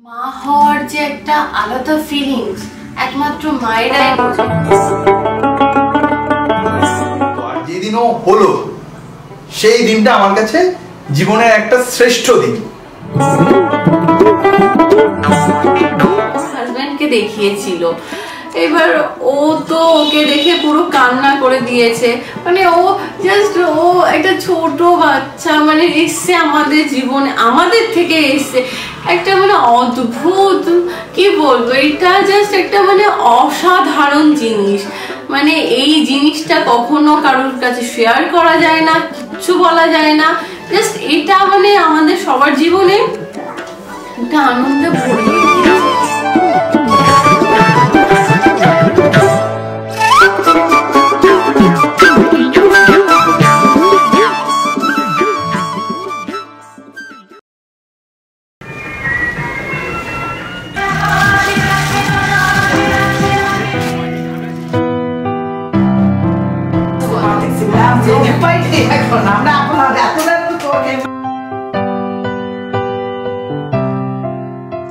মা হওয়ার যে একটা আলাদা ফিলিংস একমাত্র মায়েরাই বোঝে। আর যেদিনও হলো সেই দিনটা আমার কাছে জীবনের একটা শ্রেষ্ঠ দিন। হাজবেন্ডকে দেখিয়েছিল, এবার ও তো ওকে দেখে পুরো কান্না করে দিয়েছে। মানে ও জাস্ট ও একটা ছোট বাচ্চা, মানে এসছে আমাদের জীবনে, আমাদের থেকে এসছে একটা মানে অদ্ভুত, কি বলবো, এটা জাস্ট একটা মানে অসাধারণ জিনিস। মানে এই জিনিসটা কখনো কারোর কাছে শেয়ার করা যায় না, কিচ্ছু বলা যায় না। জাস্ট এটা মানে আমাদের সবার জীবনে একটা আনন্দে ভরে দিয়েছে।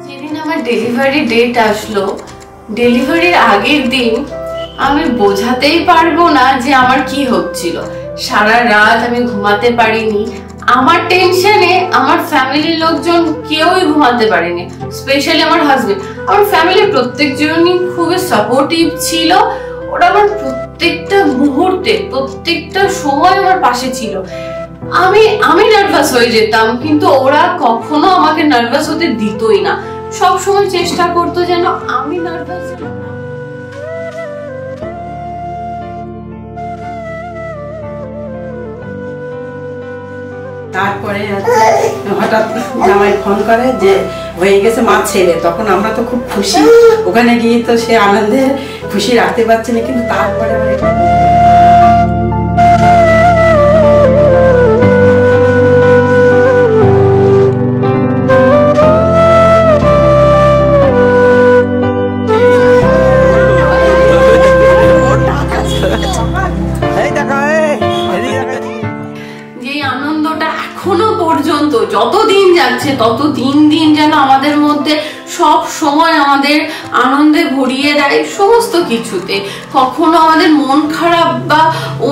যেদিন আমার ডেলিভারি ডেট আসলো, ডেলিভারির আগের দিন আমি বোঝাতেই পারবো না যে আমার কি হচ্ছিল। সারা রাত আমি ঘুমাতে পারিনি, আমার টেনশনে আমার ফ্যামিলির লোকজন কেউই ঘুমাতে পারেনি, স্পেশালি আমার হাজবেন্ড। আমার ফ্যামিলির প্রত্যেকজনই খুবই সাপোর্টিভ ছিল, ওরা আমার প্রত্যেকটা মুহূর্তে প্রত্যেকটা সময় আমার পাশে ছিল। আমি নার্ভাস হয়ে যেতাম, কিন্তু ওরা কখনো আমাকে নার্ভাস হতে দিতই না, সব সময় চেষ্টা করতো যেন আমি নার্ভাস না। তারপরে হঠাৎ জামাই ফোন করে যে হয়ে গেছে মা ছেলে, তখন আমরা তো খুব খুশি, ওখানে গিয়ে তো সে আনন্দে খুশি রাখতে পারছি না। কিন্তু তারপরে যত দিন যাচ্ছে তত দিন দিন যেন আমাদের মধ্যে সব সময় আমাদের আনন্দে ভরিয়ে দেয় সমস্ত কিছুতে। কখনো আমাদের মন খারাপ বা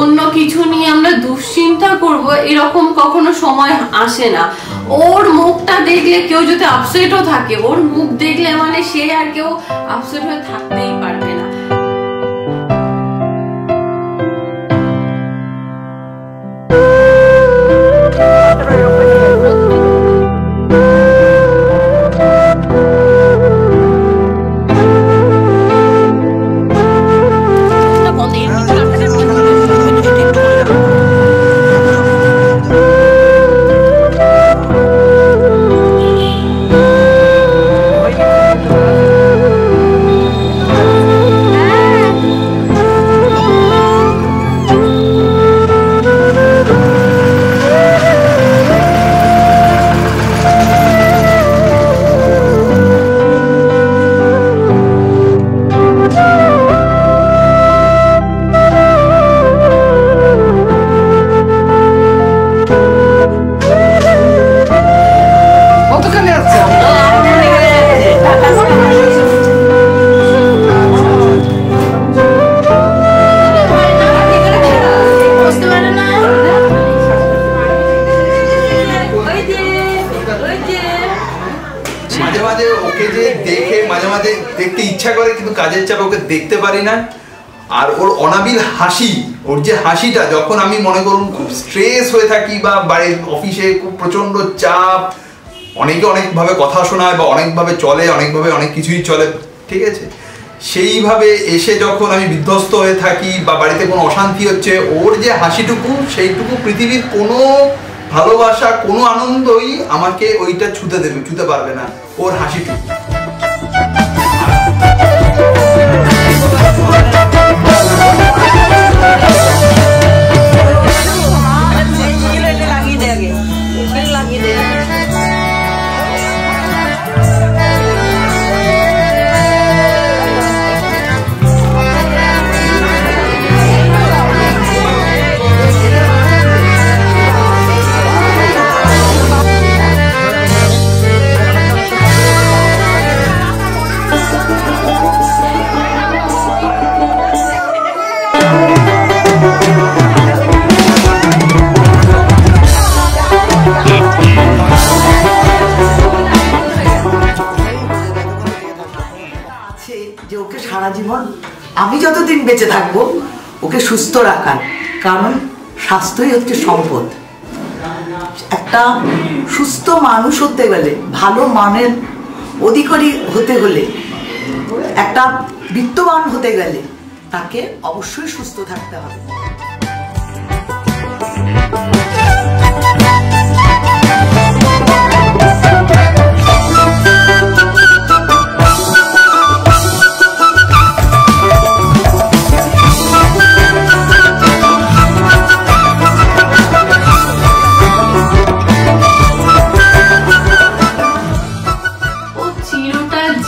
অন্য কিছু নিয়ে আমরা দুশ্চিন্তা করব এরকম কখনো সময় আসে না। ওর মুখটা দেখলে কেউ যদি আপসেটও থাকে, ওর মুখ দেখলে মানে সে আর কেউ আপসেট হয়ে থাকতেই পারবে না। দেখতে ইচ্ছা করে, কিন্তু কাজের চাপে ওকে দেখতে পারি না। আর ওর অনাবিল হাসি, ওর যে হাসিটা, যখন আমি মনে করুন খুব স্ট্রেস হয়ে থাকি বা বাড়ির অফিসে খুব প্রচন্ড চাপ, অনেকে অনেকভাবে কথা শোনায় বা অনেকভাবে চলে, অনেকভাবে অনেক কিছুই চলে, ঠিক আছে, সেইভাবে এসে যখন আমি বিধ্বস্ত হয়ে থাকি বা বাড়িতে কোনো অশান্তি হচ্ছে, ওর যে হাসিটুকু, সেইটুকু পৃথিবীর কোনো ভালোবাসা, কোনো আনন্দই আমাকে ওইটা ছুতে পারবে না, ওর হাসিটুকু। যে ওকে সারা জীবন আমি যতদিন বেঁচে থাকবো ওকে সুস্থ রাখার, কারণ স্বাস্থ্যই হচ্ছে সম্পদ। একটা সুস্থ মানুষ হতে গেলে, ভালো মানের অধিকারী হতে হলে, একটা বিত্তবান হতে গেলে তাকে অবশ্যই সুস্থ থাকতে হবে।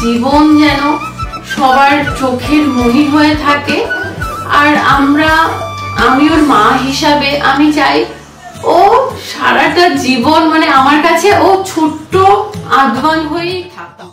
জীবন যেন সবার চোখের মনি হয়ে থাকে। আর আমি ওর মা হিসাবে আমি চাই ও সারাটা জীবন মানে আমার কাছে ও ছোট্ট আদওয়ান হয়েই থাকতো।